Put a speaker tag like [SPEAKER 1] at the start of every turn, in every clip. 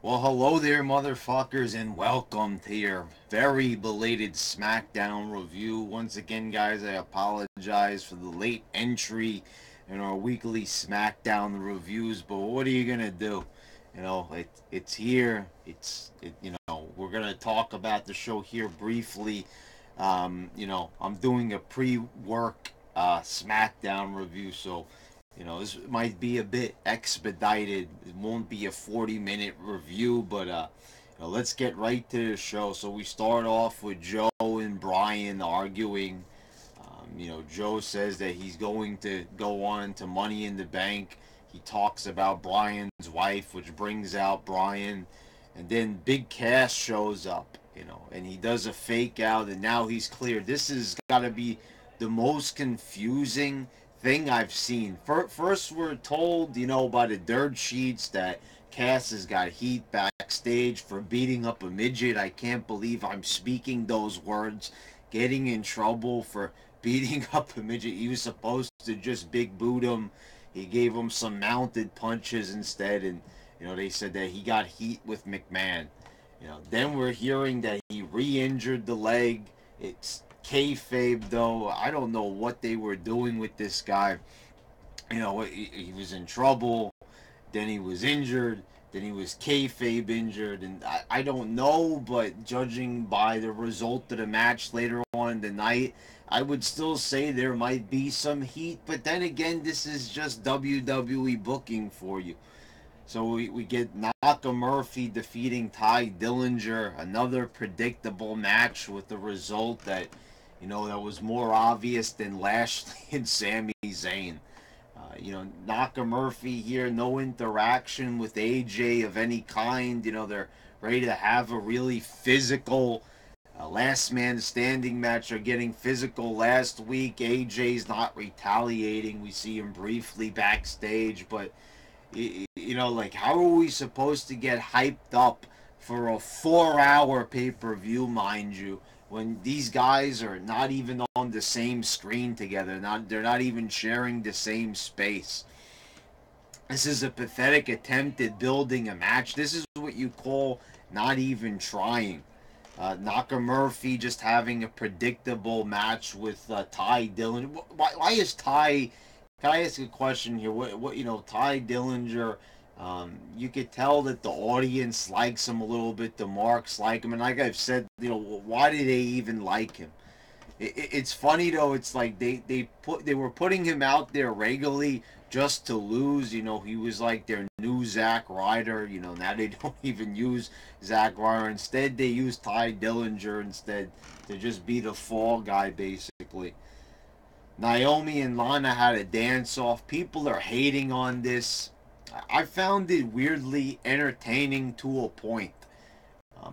[SPEAKER 1] Well, hello there, motherfuckers, and welcome to your very belated SmackDown review. Once again, guys, I apologize for the late entry in our weekly SmackDown reviews, but what are you gonna do? It's here. We're gonna talk about the show here briefly. I'm doing a pre-work SmackDown review, so this might be a bit expedited. It won't be a 40-minute review, but let's get right to the show. So we start off with Joe and Brian arguing. Joe says that he's going to go on to Money in the Bank. He talks about Brian's wife, which brings out Brian. And then Big Cass shows up, and he does a fake out, and now he's clear. This has got to be the most confusing thing I've seen. First, we're told, by the dirt sheets that Cass has got heat backstage for beating up a midget. I can't believe I'm speaking those words. Getting in trouble for beating up a midget. He was supposed to just big boot him. He gave him some mounted punches instead, and they said that he got heat with McMahon. Then we're hearing that he re-injured the leg. It's kayfabe, though. I don't know what they were doing with this guy. He was in trouble. Then he was injured. Then he was kayfabe injured, and I don't know, but judging by the result of the match later on in the night, I would still say there might be some heat. But then again, this is just WWE booking for you. So we get Naka Murphy defeating Ty Dillinger, another predictable match with the result that, that was more obvious than Lashley and Sami Zayn. Naka Murphy here, no interaction with AJ of any kind. They're ready to have a really physical last man standing match. Are getting physical last week. AJ's not retaliating. We see him briefly backstage, but how are we supposed to get hyped up for a 4-hour pay-per-view, mind you, when these guys are not even on the same screen together? They're not even sharing the same space. This is a pathetic attempt at building a match. This is what you call not even trying. Naka Murphy just having a predictable match with Ty Dillon. Why is Ty? Can I ask a question here? Ty Dillinger? You could tell that the audience likes him a little bit. The marks like him, and like I've said, why do they even like him? It's funny though. It's like they were putting him out there regularly just to lose. He was like their new Zack Ryder. Now they don't even use Zack Ryder. Instead, they use Ty Dillinger instead to just be the fall guy basically. Naomi and Lana had a dance off. People are hating on this. I found it weirdly entertaining to a point.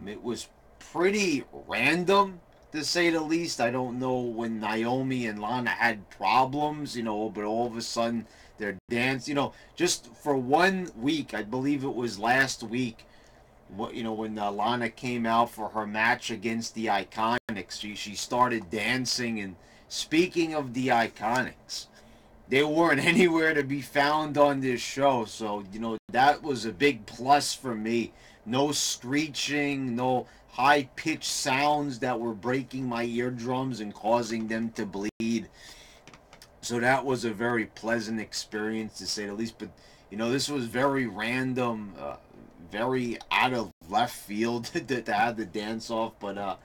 [SPEAKER 1] It was pretty random, to say the least. I don't know when Naomi and Lana had problems, but all of a sudden their dance, just for 1 week, I believe it was last week, when Lana came out for her match against the Iconics, she started dancing. And speaking of the Iconics, they weren't anywhere to be found on this show. So, that was a big plus for me. No screeching, no high pitched sounds that were breaking my eardrums and causing them to bleed. So that was a very pleasant experience, to say the least. But, this was very random, very out of left field to have the dance off. But,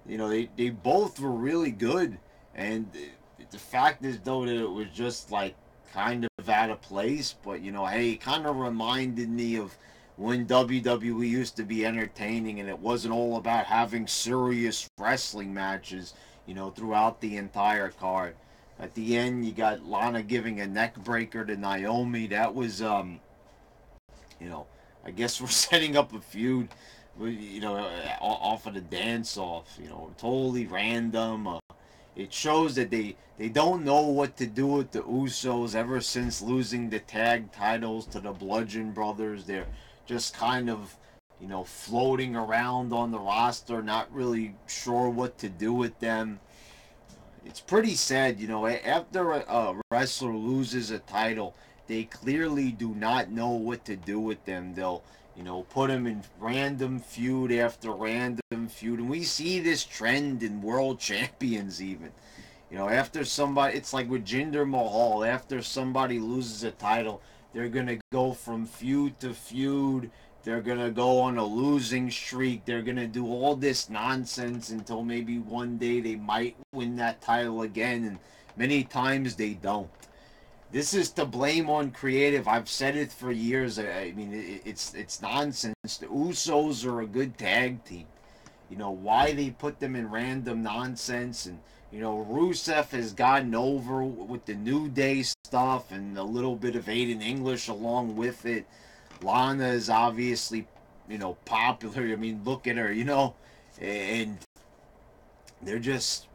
[SPEAKER 1] they both were really good. And the fact is, though, that it was just like kind of out of place. But hey, it kind of reminded me of when WWE used to be entertaining, and it wasn't all about having serious wrestling matches, throughout the entire card. At the end, you got Lana giving a neck breaker to Naomi. That was, I guess we're setting up a feud, off of the dance off. Totally random. It shows that they don't know what to do with the Usos ever since losing the tag titles to the Bludgeon Brothers. They're just kind of, floating around on the roster, not really sure what to do with them. It's pretty sad, after a wrestler loses a title, they clearly do not know what to do with them. They'll, You know, put him in random feud after random feud. And we see this trend in world champions even. You know, after somebody, it's like with Jinder Mahal, after somebody loses a title, they're going to go from feud to feud. They're going to go on a losing streak. They're going to do all this nonsense until maybe one day they might win that title again. And many times they don't. This is to blame on creative. I've said it for years. I mean, it's nonsense. The Usos are a good tag team. You know, why they put them in random nonsense. And, you know, Rusev has gotten over with the New Day stuff and a little bit of Aiden English along with it. Lana is obviously, you know, popular. I mean, look at her, you know. And they're just,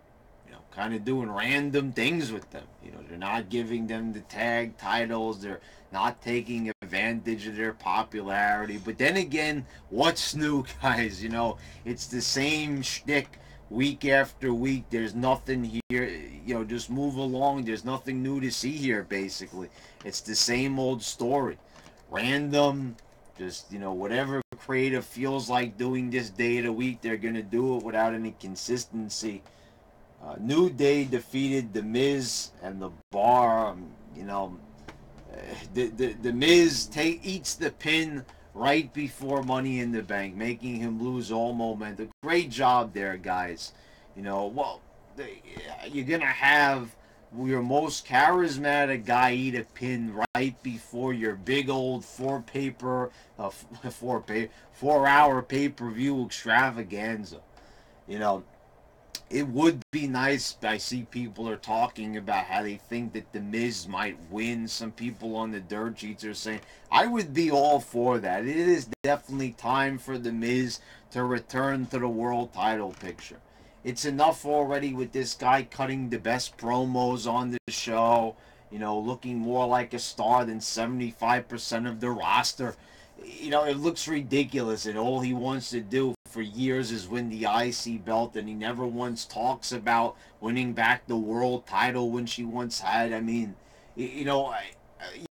[SPEAKER 1] you know, kind of doing random things with them. You know, they're not giving them the tag titles. They're not taking advantage of their popularity. But then again, what's new, guys? You know, it's the same shtick week after week. There's nothing here. You know, just move along. There's nothing new to see here, basically. It's the same old story. Random, just, you know, whatever creative feels like doing this day of the week, they're going to do it without any consistency. New Day defeated The Miz and The Bar. You know, the Miz eats the pin right before Money in the Bank, making him lose all momentum. Great job there, guys. You know, well, you're going to have your most charismatic guy eat a pin right before your big old 4-hour pay-per-view extravaganza. You know, it would be nice. I see people are talking about how they think that The Miz might win. Some people on the dirt sheets are saying, I would be all for that. It is definitely time for The Miz to return to the world title picture. It's enough already with this guy cutting the best promos on the show, you know, looking more like a star than 75% of the roster. You know, it looks ridiculous, and all he wants to do for years is win the IC belt, and he never once talks about winning back the world title when she once had. I mean, you know,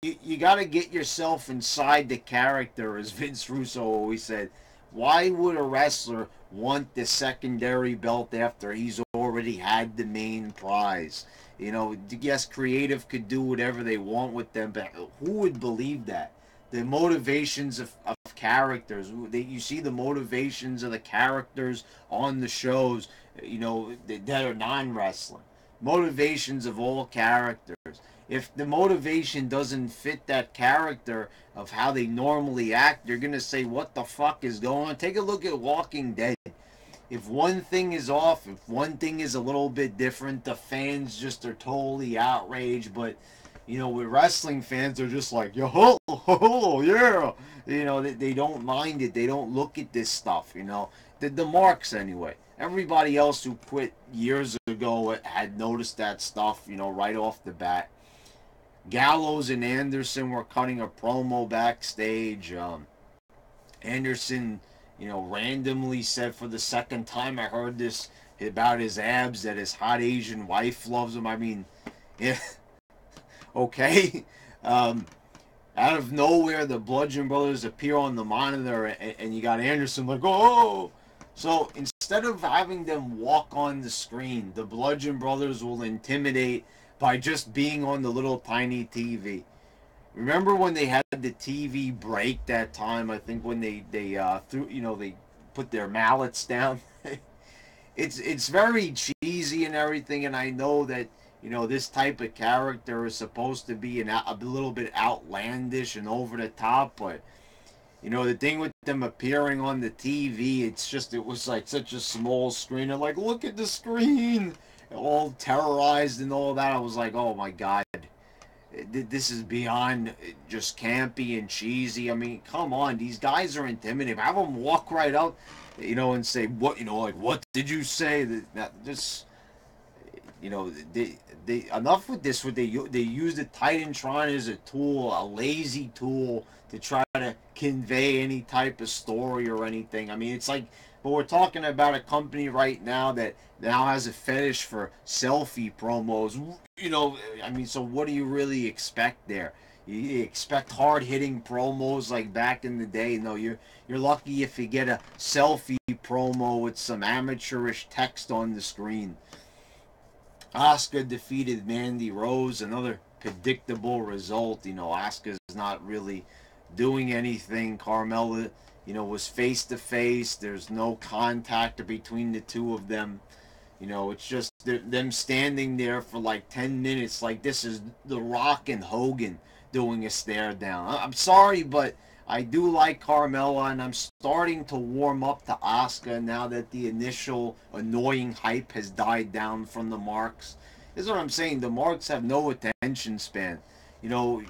[SPEAKER 1] you got to get yourself inside the character, as Vince Russo always said. Why would a wrestler want the secondary belt after he's already had the main prize? You know, yes, creative could do whatever they want with them, but who would believe that? The motivations of characters. You see the motivations of the characters on the shows, you know, that are non-wrestling. Motivations of all characters. If the motivation doesn't fit that character of how they normally act, you're going to say, what the fuck is going on? Take a look at Walking Dead. If one thing is off, if one thing is a little bit different, the fans just are totally outraged. But, you know, with wrestling fans, they're just like, yo, yeah. You know, they don't mind it. They don't look at this stuff, you know. The marks, anyway. Everybody else who quit years ago had noticed that stuff, you know, right off the bat. Gallows and Anderson were cutting a promo backstage. Anderson, you know, randomly said for the second time I heard this about his abs that his hot Asian wife loves him. I mean, yeah, okay. Out of nowhere, the Bludgeon Brothers appear on the monitor, and you got Anderson like, oh! So instead of having them walk on the screen, the Bludgeon Brothers will intimidate by just being on the little tiny TV. Remember when they had the TV break that time? I think when they threw, you know, they put their mallets down. It's very cheesy and everything, and I know that, you know, this type of character is supposed to be a little bit outlandish and over the top, but, you know, the thing with them appearing on the TV, it was like such a small screen. And like, look at the screen, all terrorized and all that. I was like, oh my god, this is beyond just campy and cheesy. I mean, come on, these guys are intimidating. Have them walk right out, you know, and say, what, you know, like, what did you say? That just, you know, they enough with this. They use the Titantron as a tool, a lazy tool, to try to convey any type of story or anything. I mean, it's like, but we're talking about a company right now that now has a fetish for selfie promos. You know, I mean, so what do you really expect there? You expect hard-hitting promos like back in the day. No, you're lucky if you get a selfie promo with some amateurish text on the screen. Asuka defeated Mandy Rose, another predictable result. Asuka's not really doing anything. Carmella, was face to face. There's no contact between the two of them. It's just them standing there for like 10 minutes. Like this is The Rock and Hogan doing a stare down. I'm sorry, but I do like Carmella, and I'm starting to warm up to Asuka now that the initial annoying hype has died down from the Marks. This is what I'm saying. The Marks have no attention span. A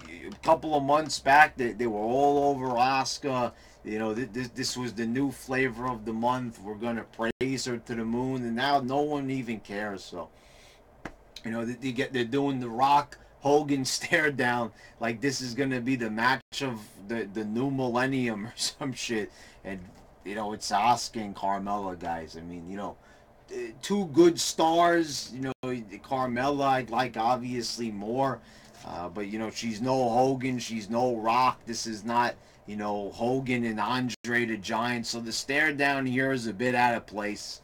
[SPEAKER 1] couple of months back, they were all over Asuka. This was the new flavor of the month. We're gonna praise her to the moon, and now no one even cares. So, they're doing the Rock Hogan stare down like this is gonna be the match of the new millennium or some shit. And it's Asuka and Carmella, guys. I mean, two good stars. Carmella I'd like obviously more, but she's no Hogan, she's no Rock. This is not Hogan and Andre the Giant. So the stare down here is a bit out of place.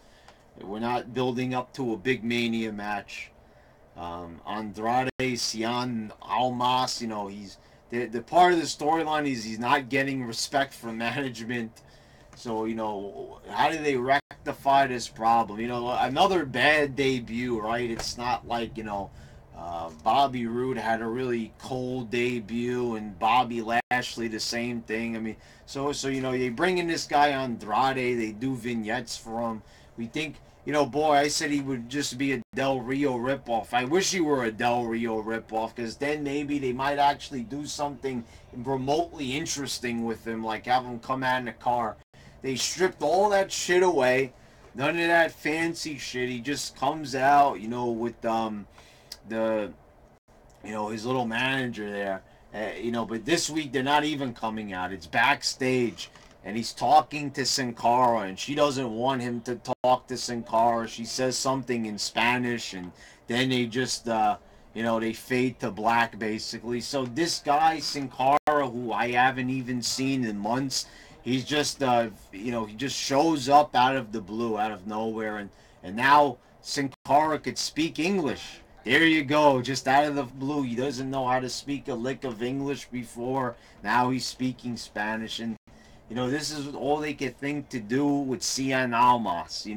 [SPEAKER 1] We're not building up to a big Mania match. Andrade Cien Almas, he's the part of the storyline is he's not getting respect from management. So, how do they rectify this problem? Another bad debut, right? It's not like, Bobby Roode had a really cold debut, and Bobby Lashley the same thing. I mean, so they bring in this guy Andrade, they do vignettes for him. We think, boy, I said he would just be a Del Rio ripoff. I wish he were a Del Rio ripoff, because then maybe they might actually do something remotely interesting with him, like have him come out in a car. They stripped all that shit away. None of that fancy shit. He just comes out, with his little manager there. But this week they're not even coming out. It's backstage, and he's talking to Sin Cara, and she doesn't want him to talk to Sin Cara. She says something in Spanish, and then they just, they fade to black, basically. So this guy, Sin Cara, who I haven't even seen in months, he's just, he just shows up out of the blue, out of nowhere, and now Sin Cara could speak English. There you go, just out of the blue. He doesn't know how to speak a lick of English before. Now he's speaking Spanish, and this is all they could think to do with Cien Almas.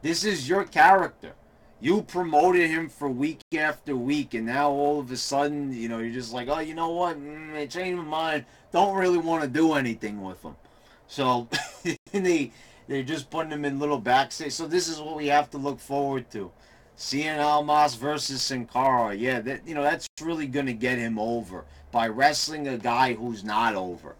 [SPEAKER 1] This is your character. You promoted him for week after week, and now all of a sudden, you're just like, oh, you know what? I changed my mind. Don't really want to do anything with him. So they're just putting him in little backstage. So this is what we have to look forward to. Cien Almas versus Sin Cara. Yeah, that's really going to get him over by wrestling a guy who's not over.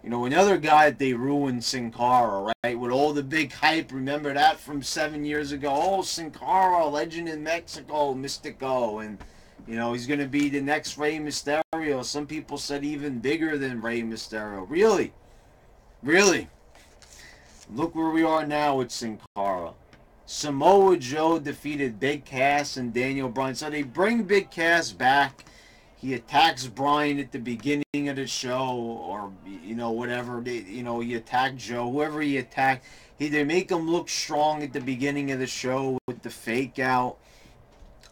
[SPEAKER 1] Another guy that they ruined, Sin Cara, right? With all the big hype. Remember that from 7 years ago? Oh, Sin Cara, legend in Mexico, Mystico. And, he's going to be the next Rey Mysterio. Some people said even bigger than Rey Mysterio. Really? Really? Look where we are now with Sin Cara. Samoa Joe defeated Big Cass and Daniel Bryan. So they bring Big Cass back. He attacks Bryan at the beginning of the show, or whatever. He attacked Joe, whoever he attacked. They make him look strong at the beginning of the show with the fake out,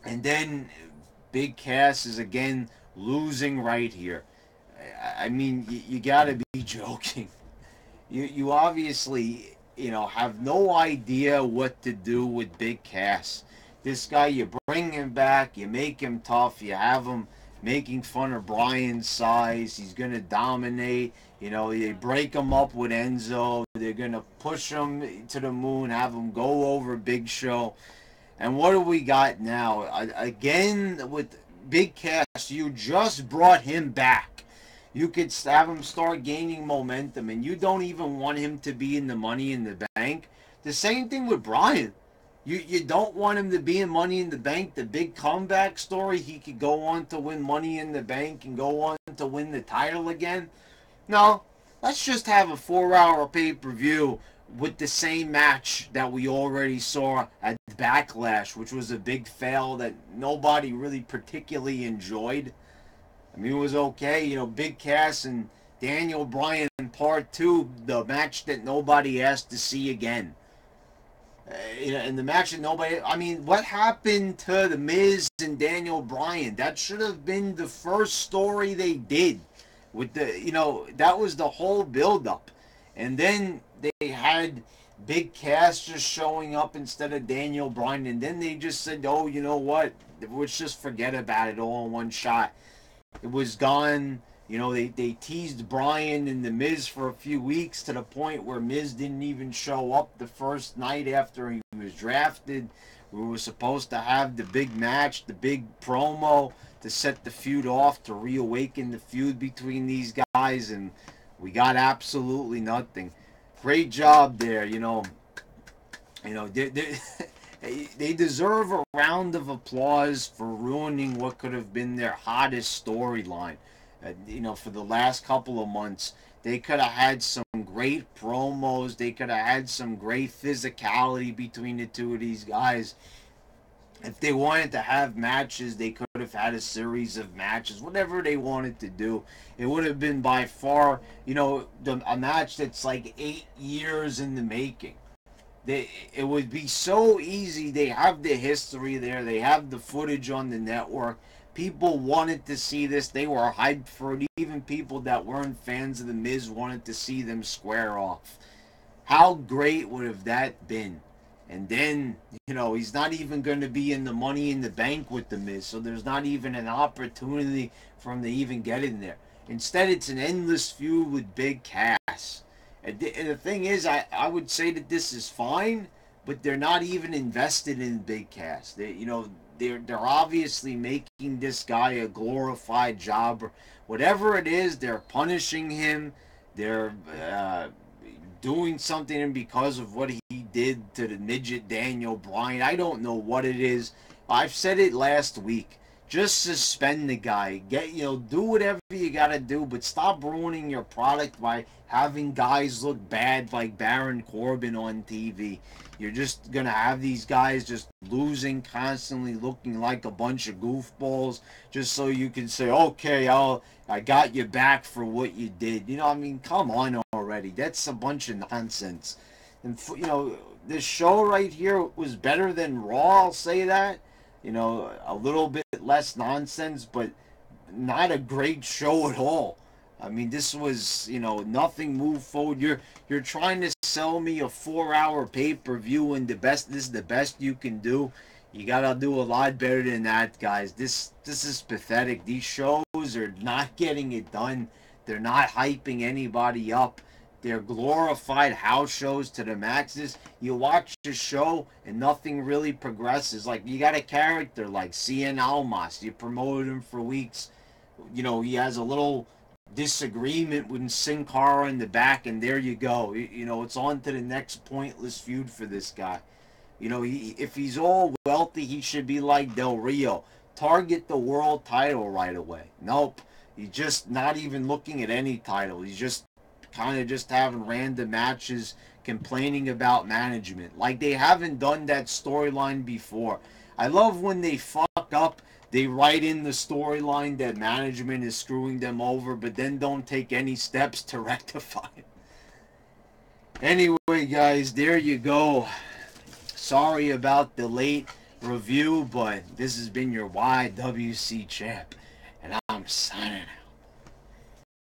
[SPEAKER 1] and then Big Cass is again losing right here. I mean, you gotta be joking. You obviously have no idea what to do with Big Cass. This guy, you bring him back, you make him tough, you have him making fun of Bryan's size. He's going to dominate. They break him up with Enzo. They're going to push him to the moon, have him go over Big Show. And what do we got now? Again, with Big Cass, you just brought him back. You could have him start gaining momentum, and you don't even want him to be in the Money in the Bank. The same thing with Bryan. You don't want him to be in Money in the Bank, the big comeback story. He could go on to win Money in the Bank and go on to win the title again. No, let's just have a 4-hour pay-per-view with the same match that we already saw at Backlash, which was a big fail that nobody really particularly enjoyed. I mean, it was okay. You know, Big Cass and Daniel Bryan in part two, the match that nobody asked to see again. In the match that nobody, I mean, what happened to the Miz and Daniel Bryan? That should have been the first story they did. With the, that was the whole build-up, and then they had Big Cass just showing up instead of Daniel Bryan, and then they just said, "Oh, you know what? Let's just forget about it all in one shot." It was gone. They teased Bryan and The Miz for a few weeks to the point where Miz didn't even show up the first night after he was drafted. We were supposed to have the big match, the big promo to set the feud off, to reawaken the feud between these guys, and we got absolutely nothing. Great job there, they deserve a round of applause for ruining what could have been their hottest storyline. For the last couple of months, they could have had some great promos. They could have had some great physicality between the two of these guys. If they wanted to have matches, they could have had a series of matches, whatever they wanted to do. It would have been by far, a match that's like 8 years in the making. It would be so easy. They have the history there. They have the footage on the network. People wanted to see this. They were hyped for it. Even people that weren't fans of The Miz wanted to see them square off. How great would have that been? And then, he's not even going to be in the Money in the Bank with The Miz, so there's not even an opportunity for him to even get in there. Instead, it's an endless feud with Big Cass. And the thing is, I would say that this is fine, but they're not even invested in Big Cass. They're obviously making this guy a glorified jobber. Whatever it is, they're punishing him. They're doing something because of what he did to the midget Daniel Bryan. I don't know what it is. I've said it last week. Just suspend the guy. Do whatever you gotta do, but stop ruining your product by having guys look bad like Baron Corbin on TV. You're just gonna have these guys just losing constantly, looking like a bunch of goofballs, just so you can say, "Okay, I got you back for what you did." Come on already. That's a bunch of nonsense. And this show right here was better than Raw. I'll say that. A little bit less nonsense, but not a great show at all. This was, nothing moved forward. You're trying to sell me a 4-hour pay-per-view, and this is the best you can do. You gotta do a lot better than that, guys. This is pathetic. These shows are not getting it done. They're not hyping anybody up. They're glorified house shows to the maxes. You watch the show and nothing really progresses. Like, you got a character like Cien Almas. You promoted him for weeks. He has a little disagreement with Sin Cara in the back, and there you go. It's on to the next pointless feud for this guy. If he's all wealthy, he should be like Del Rio. Target the world title right away. Nope. He's just not even looking at any title. He's just kind of just having random matches, complaining about management. Like, they haven't done that storyline before. I love when they fuck up, they write in the storyline that management is screwing them over, but then don't take any steps to rectify it. Anyway, guys, there you go. Sorry about the late review, but this has been your YWC champ, and I'm signing out.